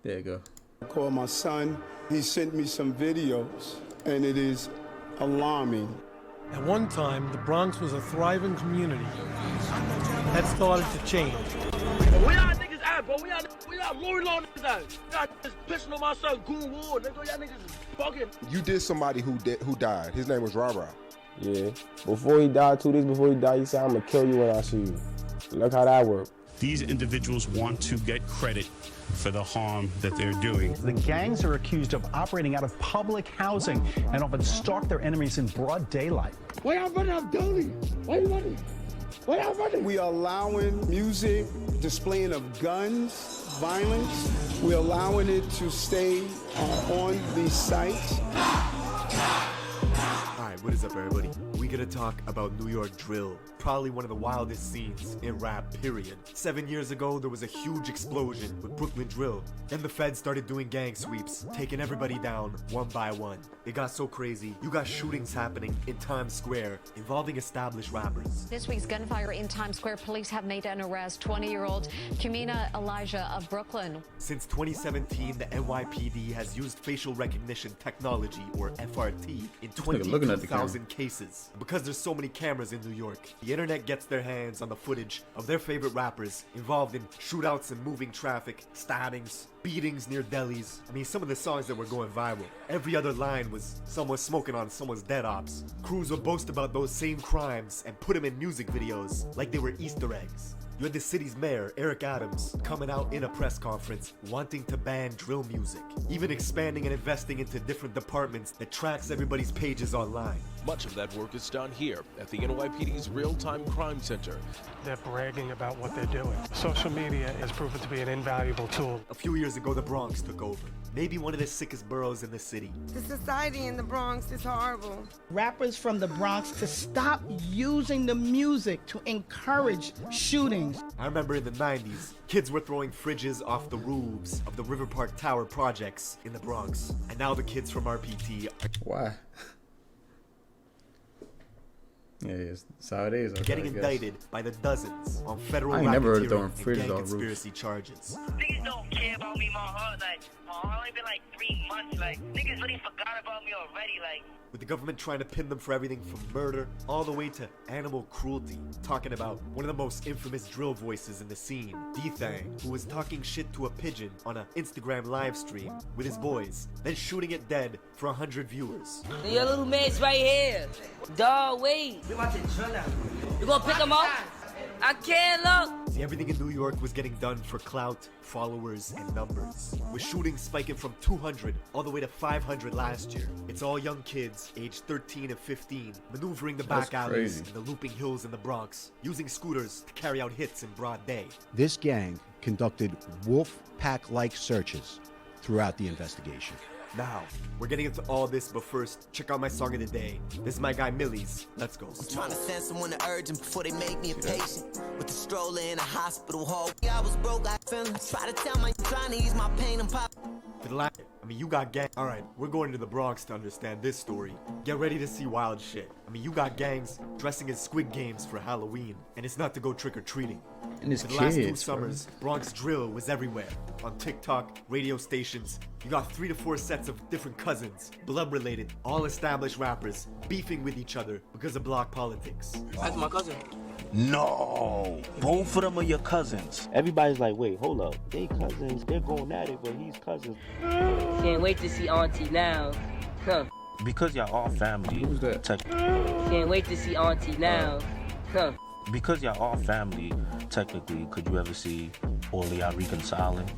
There you go. I called my son. He sent me some videos, and it is alarming. At one time, the Bronx was a thriving community. That started to change. Where y'all niggas at, bro? Where y'all Lori Law niggas at? Y'all just pissing on my son, Goon Ward, nigga. Y'all niggas is bugging. You did somebody who died. His name was Rara. Yeah. Before he died, 2 days before he died, he said, I'm gonna kill you when I see you. Look how that worked. These individuals want to get credit for the harm that they're doing. The gangs are accused of operating out of public housing and often stalk their enemies in broad daylight. Why y'all running up Dolly? Why you running? Why y'all running? We are allowing music, displaying of guns, violence. We're allowing it to stay on these sites. Alright, what is up, everybody? We gonna talk about New York drill. Probably one of the wildest scenes in rap, period. 7 years ago, there was a huge explosion with Brooklyn drill. Then the feds started doing gang sweeps, taking everybody down one by one. It got so crazy, you got shootings happening in Times Square involving established rappers. This week's gunfire in Times Square, police have made an arrest. 20-year-old Kumina Elijah of Brooklyn. Since 2017, the NYPD has used facial recognition technology, or FRT, in 22,000 cases. Because there's so many cameras in New York, the internet gets their hands on the footage of their favorite rappers involved in shootouts and moving traffic, stabbings, beatings near delis. I mean, some of the songs that were going viral. Every other line was someone smoking on someone's dead ops. Crews would boast about those same crimes and put them in music videos like they were Easter eggs. You had the city's mayor, Eric Adams, coming out in a press conference wanting to ban drill music, even expanding and investing into different departments that tracks everybody's pages online. Much of that work is done here at the NYPD's Real-Time Crime Center. They're bragging about what they're doing. Social media has proven to be an invaluable tool. A few years ago, the Bronx took over. Maybe one of the sickest boroughs in the city. The society in the Bronx is horrible. Rappers from the Bronx to stop using the music to encourage shootings. I remember in the 90s, kids were throwing fridges off the roofs of the River Park Tower projects in the Bronx. And now the kids from RPT are Why? Yeah, it's how it is. getting indicted by the dozens on federal I ain't never heard of racketeering throwing and fridges gang on roofs. conspiracy charges. Niggas don't care about me, my heart. Like, my heart only been like 3 months. Like, niggas really forgot about me already. Like, With the government trying to pin them for everything from murder all the way to animal cruelty. Talking about one of the most infamous drill voices in the scene, D-Thang, who was talking shit to a pigeon on an Instagram live stream with his boys, then shooting it dead for 100 viewers. Your little mate's right here. Dawg, wait. You gonna pick him up? I can't look. See, everything in New York was getting done for clout, followers, and numbers. With shootings spiking from 200 all the way to 500 last year. It's all young kids, aged 13 and 15, maneuvering the back alleys and the looping hills in the Bronx, using scooters to carry out hits in broad day. This gang conducted wolf pack-like searches throughout the investigation. Now, we're getting into all this, but first, check out my song of the day. This is my guy Millie's. Let's go. I'm trying to send someone to urgent before they make me a patient. With the stroller in a hospital hall. I was broke, I feelings. Try to tell my trying to ease my pain and pop. For the last, I mean, you got gang. Alright, we're going to the Bronx to understand this story. Get ready to see wild shit. I mean, you got gangs dressing as Squid Games for Halloween, and it's not to go trick-or-treating. And it's For the last 2 kids, summers, Bronx drill was everywhere. On TikTok, radio stations, you got 3 to 4 sets of different cousins, blood-related, all established rappers, beefing with each other because of block politics. that's my cousin. No, both of them are your cousins. Everybody's like, wait, hold up. They cousins, they're going at it, but he's cousins. Can't wait to see Auntie now. Huh. Because y'all all family. Who's that? Can't wait to see Auntie now. Huh. Because y'all all family, technically, could you ever see all of y'all reconciling?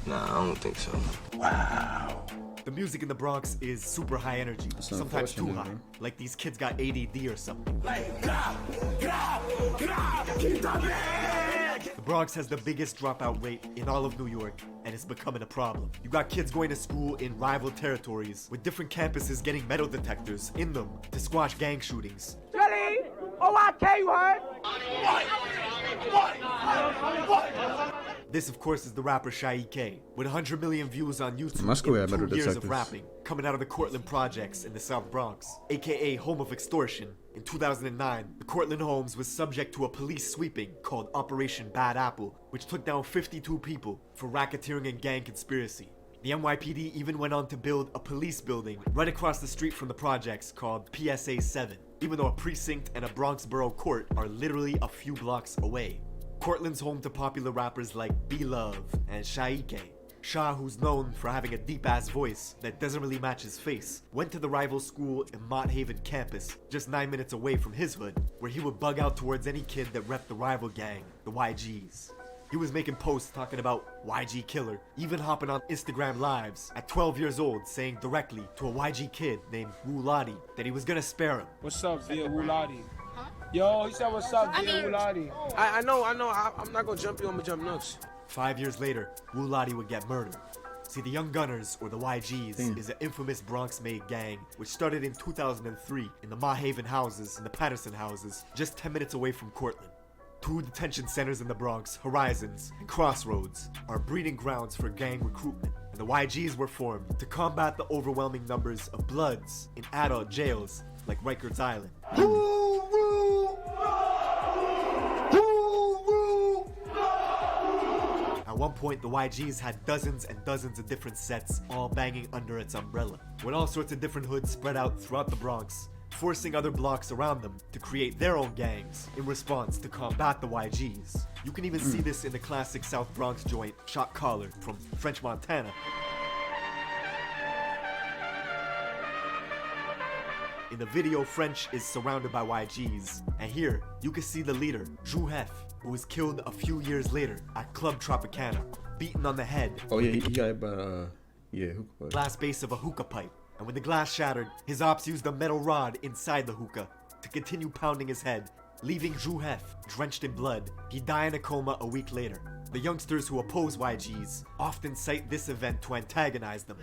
Nah, I don't think so. Wow. The music in the Bronx is super high energy, sometimes too high. Like these kids got ADD or something. The Bronx has the biggest dropout rate in all of New York, and it's becoming a problem. You got kids going to school in rival territories, with different campuses getting metal detectors in them to squash gang shootings. Jelly! OIK, you heard? This, of course, is the rapper Shaike, with 100 million views on YouTube in 2 years of rapping, coming out of the Cortland projects in the South Bronx, aka home of extortion. In 2009, the Cortland homes was subject to a police sweeping called Operation Bad Apple, which took down 52 people for racketeering and gang conspiracy. The NYPD even went on to build a police building right across the street from the projects called PSA 7, even though a precinct and a Bronx borough court are literally a few blocks away. Cortland's home to popular rappers like B-Love and Shaike. Sha, who's known for having a deep-ass voice that doesn't really match his face, went to the rival school in Mott Haven campus, just 9 minutes away from his hood, where he would bug out towards any kid that repped the rival gang, the YGs. He was making posts talking about YG killer, even hopping on Instagram lives at 12 years old saying directly to a YG kid named Wuladi that he was gonna spare him. What's up, Via Wuladi? Yo, he said what's up, Via Wuladi? I know, I'm not gonna jump you, I'm gonna jump nuts. 5 years later, Wuladi would get murdered. See, the Young Gunners, or the YGs, is an infamous Bronx-made gang which started in 2003 in the Mott Haven houses and the Patterson houses, just 10 minutes away from Cortland. 2 detention centers in the Bronx, Horizons and Crossroads, are breeding grounds for gang recruitment, and the YGs were formed to combat the overwhelming numbers of Bloods in adult jails like Rikers Island. At one point, the YGs had dozens and dozens of different sets all banging under its umbrella, with all sorts of different hoods spread out throughout the Bronx, forcing other blocks around them to create their own gangs in response to combat the YGs. You can even see this in the classic South Bronx joint, Shot Caller, from French Montana. In the video, French is surrounded by YGs, and here, you can see the leader, Jouhef, who was killed a few years later at Club Tropicana, beaten on the head. Oh yeah, he got it by, hookah. Glass base of a hookah pipe. And when the glass shattered, his ops used a metal rod inside the hookah to continue pounding his head, leaving Jouhef drenched in blood. He died in a coma a week later. The youngsters who oppose YGs often cite this event to antagonize them.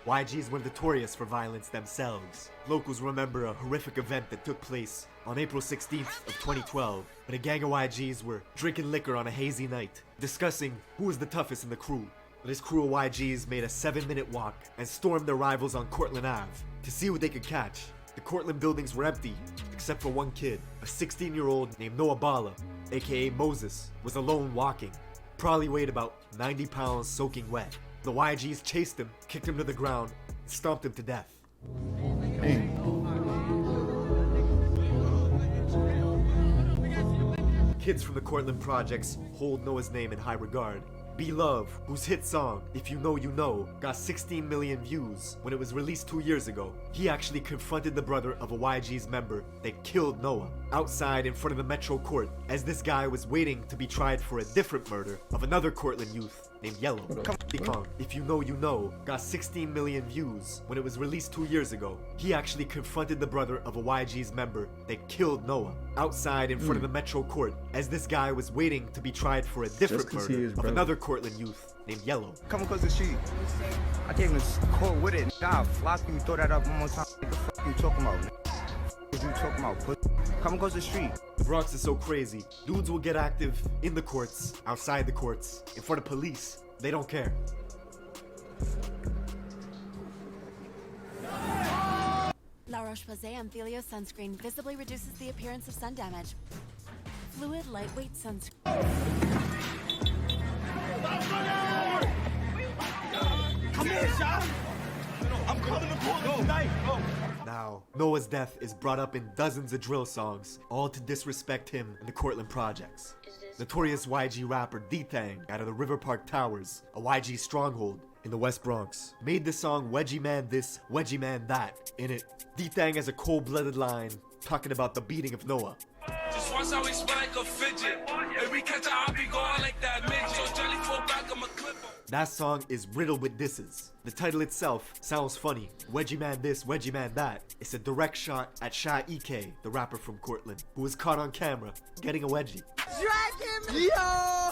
YGs were notorious for violence themselves. Locals remember a horrific event that took place on April 16th of 2012, when a gang of YGs were drinking liquor on a hazy night, discussing who was the toughest in the crew. This crew of YGs made a 7-minute walk and stormed their rivals on Cortland Ave to see what they could catch. The Cortland buildings were empty, except for one kid, a 16-year-old named Noah Bala, aka Moses, was alone walking. Probably weighed about 90 pounds soaking wet. The YGs chased him, kicked him to the ground, and stomped him to death. Kids from the Cortland projects hold Noah's name in high regard. B-Love, whose hit song, If You Know You Know, got 16 million views when it was released 2 years ago. He actually confronted the brother of a YG's member that killed Noah outside in front of the Metro Court, as this guy was waiting to be tried for a different murder of another Cortland youth named Yellow. If You Know You Know got 16 million views when it was released 2 years ago. He actually confronted the brother of a YG's member that killed Noah outside in front of the Metro Court, as this guy was waiting to be tried for a different murder of another Cortland youth named Yellow. Come across the street. I came to court with it. God, fly me, throw that up one more time. What the fuck you talking about? What you talking about? Come across the street. The Bronx is so crazy. Dudes will get active in the courts, outside the courts, in front of police. They don't care. La Roche-Posay Amphilio sunscreen visibly reduces the appearance of sun damage. Fluid, lightweight sunscreen. Come here, Sean. I'm coming to court tonight. Now, Noah's death is brought up in dozens of drill songs, all to disrespect him and the Cortland projects. Notorious YG rapper D-Thang out of the River Park Towers, a YG stronghold in the West Bronx, made the song Wedgie Man This, Wedgie Man That. In it, D-Thang has a cold-blooded line talking about the beating of Noah. Just watch how we spin like a fidget. If we catch a hop, we go on like that midget. So Jelly fall back, I'm a clipper. That song is riddled with disses. The title itself sounds funny. Wedgie Man This, Wedgie Man That. It's a direct shot at Shaike, the rapper from Cortland, who was caught on camera getting a wedgie. Drag him! Yo!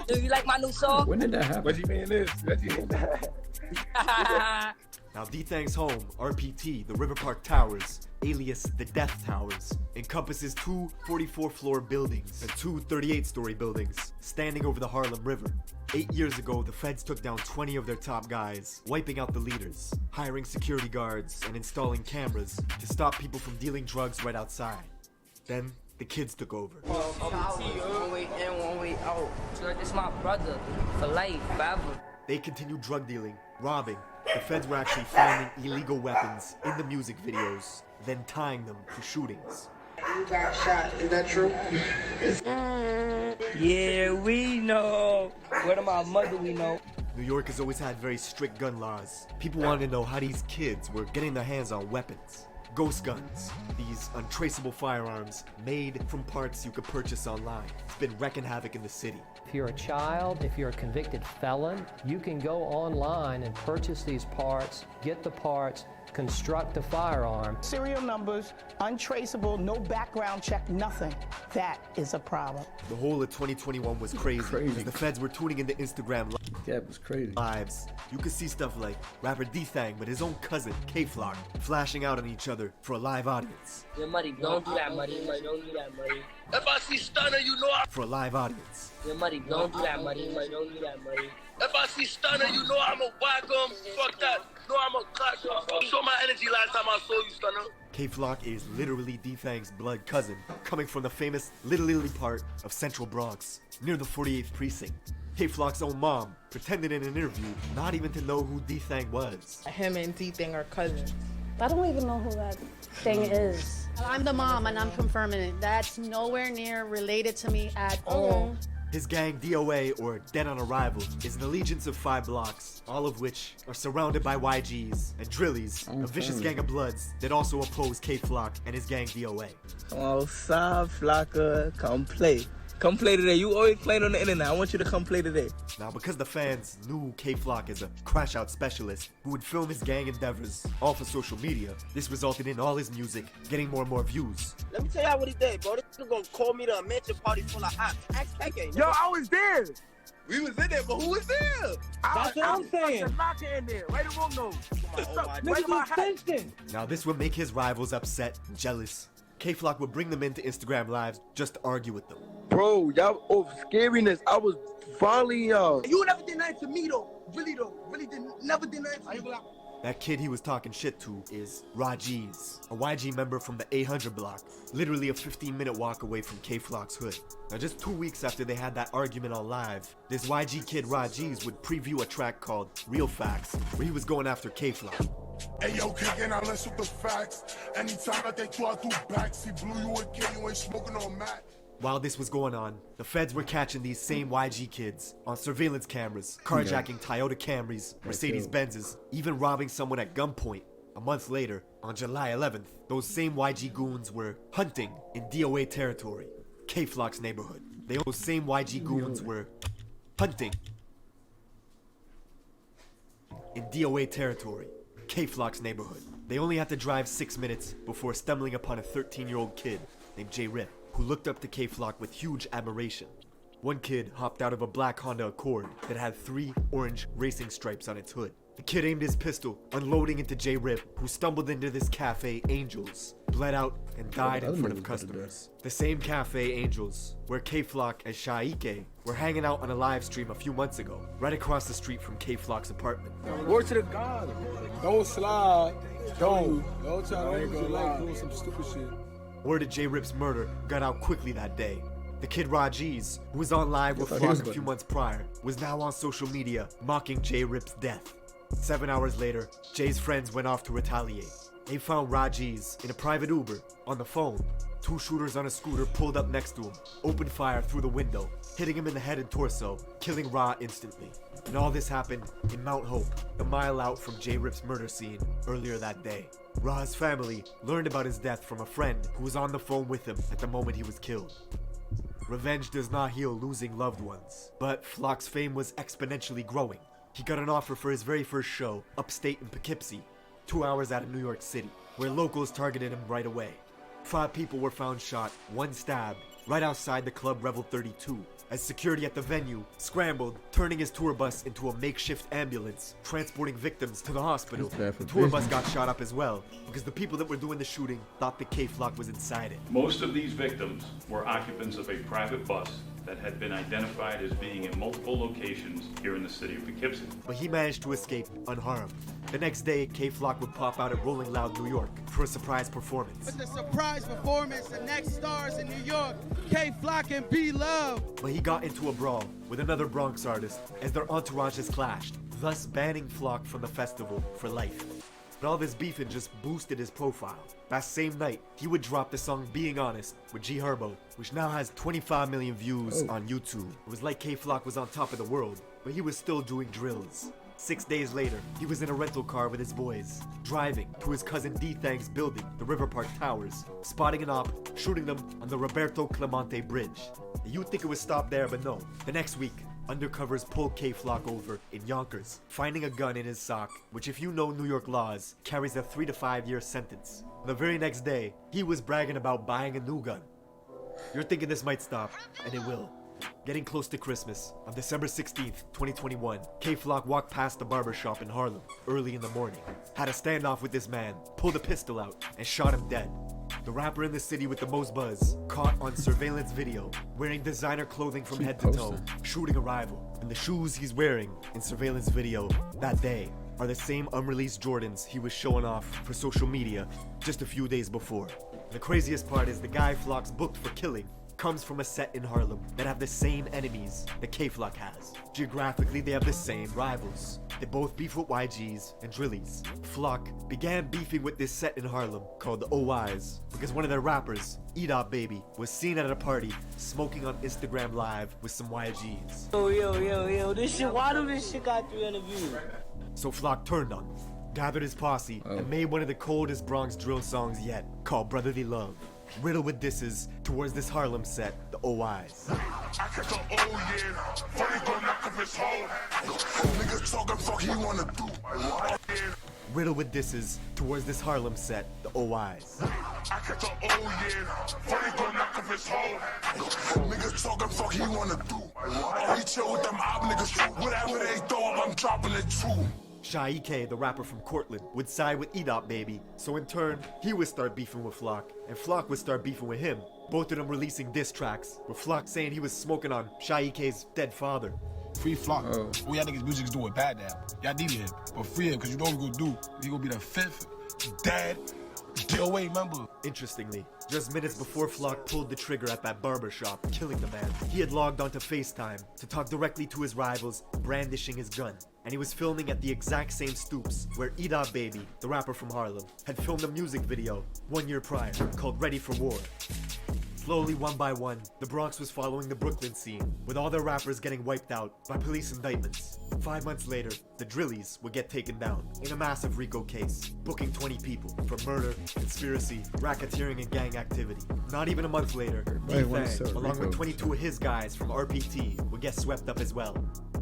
Do you like my new song? When did that happen? Wedgie Man this, Wedgie Man that. Now D-Thang's home, RPT, the River Park Towers, alias the Death Towers, encompasses two 44-floor buildings and two 38-story buildings standing over the Harlem River. 8 years ago, the feds took down 20 of their top guys, wiping out the leaders, hiring security guards, and installing cameras to stop people from dealing drugs right outside. Then, the kids took over. One way in, one way out. So this is my brother for life, forever. They continued drug dealing, robbing. The feds were actually finding illegal weapons in the music videos, then tying them to shootings. You got shot, is that true? Yeah, we know. Word of my mother, we know. New York has always had very strict gun laws. People wanted to know how these kids were getting their hands on weapons. Ghost guns, these untraceable firearms made from parts you could purchase online. It's been wreaking havoc in the city. If you're a child, if you're a convicted felon, you can go online and purchase these parts, get the parts, construct a firearm. Serial numbers, untraceable, no background check, nothing. That is a problem. The whole of 2021 was crazy. Because the feds were tuning into Instagram it was crazy. lives. You could see stuff like rapper D-Thang with his own cousin, K-Flock, flashing out on each other for a live audience. Yeah, Muddy, don't do that, Muddy. Don't do that, Muddy. If I see Stunner, you know I... For a live audience. Yeah, Muddy, don't do that, Muddy. Don't do that, Muddy. If I see Stunner, you know I'm a whack him. Fuck that. No, I'm a clash him. Show my energy last time I saw you, Stunner. K-Flock is literally D-Thang's blood cousin, coming from the famous Little Italy part of Central Bronx, near the 48th precinct. K-Flock's own mom pretended in an interview not even to know who D-Thang was. Him and D-Thang are cousins. I don't even know who that thing is. I'm the mom and I'm confirming it. That's nowhere near related to me at all. His gang, DOA, or Dead on Arrival, is an allegiance of 5 blocks, all of which are surrounded by YGs and Drillies, a vicious gang of bloods that also oppose K-Flock and his gang, DOA. Come outside, Flocka, come play. Come play today. You always playing on the internet. I want you to come play today. Now, because the fans knew K-Flock as a crash-out specialist who would film his gang endeavors all for social media, this resulted in all his music getting more and more views. Let me tell y'all what he did, bro. This nigga gonna call me to a mansion party full of hot. Ask Keke. Yo, I was there. We was in there, but who was there? That's what I'm saying. Lock in there. Right or wrong, no. Nigga do attention. Now, this would make his rivals upset and jealous. K-Flock would bring them into Instagram Lives just to argue with them. Bro, y'all over scariness. I was following y'all. You never did nothing to me, though. Really, though. Really never did nothing to me. That kid he was talking shit to is Rajiz, a YG member from the 800 block, literally a 15-minute walk away from K-Flock's hood. Now, just 2 weeks after they had that argument on Live, this YG kid Rajiz would preview a track called Real Facts, where he was going after K-Flock. Hey yo, kicking out, let's shoot the facts. Anytime that they try to backseat, blew you a kid, you ain't smoking on Mac. While this was going on, the feds were catching these same YG kids on surveillance cameras, carjacking Toyota Camrys, Mercedes-Benzes, even robbing someone at gunpoint. A month later, on July 11th, those same YG goons were hunting in DOA territory, K-Flock's neighborhood. Those same YG goons were hunting in DOA territory, K-Flock's neighborhood. They only had to drive 6 minutes before stumbling upon a 13-year-old kid named J-Rip, who looked up to K-Flock with huge admiration. One kid hopped out of a black Honda Accord that had 3 orange racing stripes on its hood. The kid aimed his pistol, unloading into J-Rip, who stumbled into this cafe, Angels, bled out, and died in front of customers. The same cafe, Angels, where K-Flock and Shaike were hanging out on a live stream a few months ago, right across the street from K-Flock's apartment. Word to the God. Don't slide. Don't try to do some stupid shit. Word of J-Rip's murder got out quickly that day. The kid Rajiz, who was on live with Flock a few months prior, was now on social media mocking J-Rip's death. 7 hours later, Jay's friends went off to retaliate. They found Rajiz in a private Uber. On the phone, 2 shooters on a scooter pulled up next to him, opened fire through the window, hitting him in the head and torso, killing Ra instantly. And all this happened in Mount Hope, a mile out from J-Rip's murder scene earlier that day. Ra's family learned about his death from a friend who was on the phone with him at the moment he was killed. Revenge does not heal losing loved ones, but Flock's fame was exponentially growing. He got an offer for his very first show, upstate in Poughkeepsie, 2 hours out of New York City, where locals targeted him right away. 5 people were found shot, 1 stabbed, right outside the club Revel 32, as security at the venue scrambled, turning his tour bus into a makeshift ambulance, transporting victims to the hospital. The tour bus got shot up as well, because the people that were doing the shooting thought the K-Flock was inside it. Most of these victims were occupants of a private bus that had been identified as being in multiple locations here in the city of Poughkeepsie. But he managed to escape unharmed. The next day, K-Flock would pop out at Rolling Loud, New York for a surprise performance. With the surprise performance, the next stars in New York, K-Flock and B-Love. But he got into a brawl with another Bronx artist as their entourages clashed, thus banning Flock from the festival for life. But all this beefing just boosted his profile. That same night, he would drop the song Being Honest with G Herbo, which now has 25 million views on YouTube. It was like K-Flock was on top of the world, but he was still doing drills. 6 days later, he was in a rental car with his boys, driving to his cousin D-Thang's building, the River Park Towers, spotting an op, shooting them on the Roberto Clemente Bridge. You'd think it would stop there, but no. The next week, undercovers pulled K-Flock over in Yonkers, finding a gun in his sock, which if you know New York laws, carries a 3 to 5 year sentence. The very next day, he was bragging about buying a new gun. You're thinking this might stop, and it will. Getting close to Christmas, on December 16th, 2021, K-Flock walked past the barbershop in Harlem early in the morning, had a standoff with this man, pulled a pistol out, and shot him dead. The rapper in the city with the most buzz, caught on surveillance video, wearing designer clothing from head to toe, shooting a rival. And the shoes he's wearing in surveillance video that day are the same unreleased Jordans he was showing off for social media just a few days before. The craziest part is the guy Flock's booked for killing comes from a set in Harlem that have the same enemies that K-Flock has. Geographically, they have the same rivals. They both beef with YGs and Drillies. Flock began beefing with this set in Harlem called the OIs because one of their rappers, E-Dot Baby, was seen at a party smoking on Instagram Live with some YGs. Yo, this shit, why do this shit got 300 views? So Flock turned on him, gathered his posse, and made one of the coldest Bronx drill songs yet, called Brotherly Love, riddled with disses towards this Harlem set, the OIs. Riddled with disses towards this Harlem set, the OIs. Niggas talking fuck he wanna do. He chill with them op niggas, whatever they throw up, I'm dropping it too. Shy K, the rapper from Cortland, would side with E-Dot Baby, so in turn, he would start beefing with Flock, and Flock would start beefing with him. Both of them releasing diss tracks, with Flock saying he was smoking on Shy K's dead father. Free Flock. All y'all niggas music's doing bad now. Y'all need him, but free him, cause you know what we're gonna do. He gonna be the 5th dead DOA member. Interestingly, just minutes before Flock pulled the trigger at that barbershop, killing the man, he had logged onto FaceTime to talk directly to his rivals, brandishing his gun. And he was filming at the exact same stoops where E-Dot Baby, the rapper from Harlem, had filmed a music video 1 year prior called Ready for War. Slowly, one by one, the Bronx was following the Brooklyn scene, with all their rappers getting wiped out by police indictments. 5 months later, the Drillies would get taken down in a massive RICO case, booking 20 people for murder, conspiracy, racketeering, and gang activity. Not even a month later, D-Thang, along with 22 of his guys from RPT, would get swept up as well.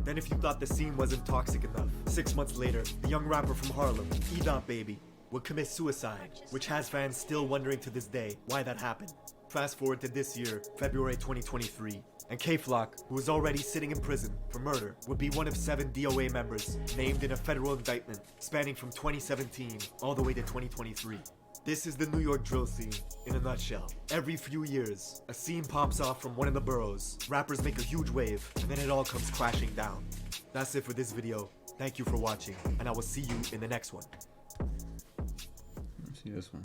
Then if you thought the scene wasn't toxic enough, 6 months later, the young rapper from Harlem, E-Dot Baby, would commit suicide, which has fans still wondering to this day why that happened. Fast forward to this year, February 2023, and K-Flock, who was already sitting in prison for murder, would be one of 7 DOA members named in a federal indictment spanning from 2017 all the way to 2023. This is the New York drill scene in a nutshell. Every few years, a scene pops off from one of the boroughs, rappers make a huge wave, and then it all comes crashing down. That's it for this video. Thank you for watching, and I will see you in the next one. Let's see this one.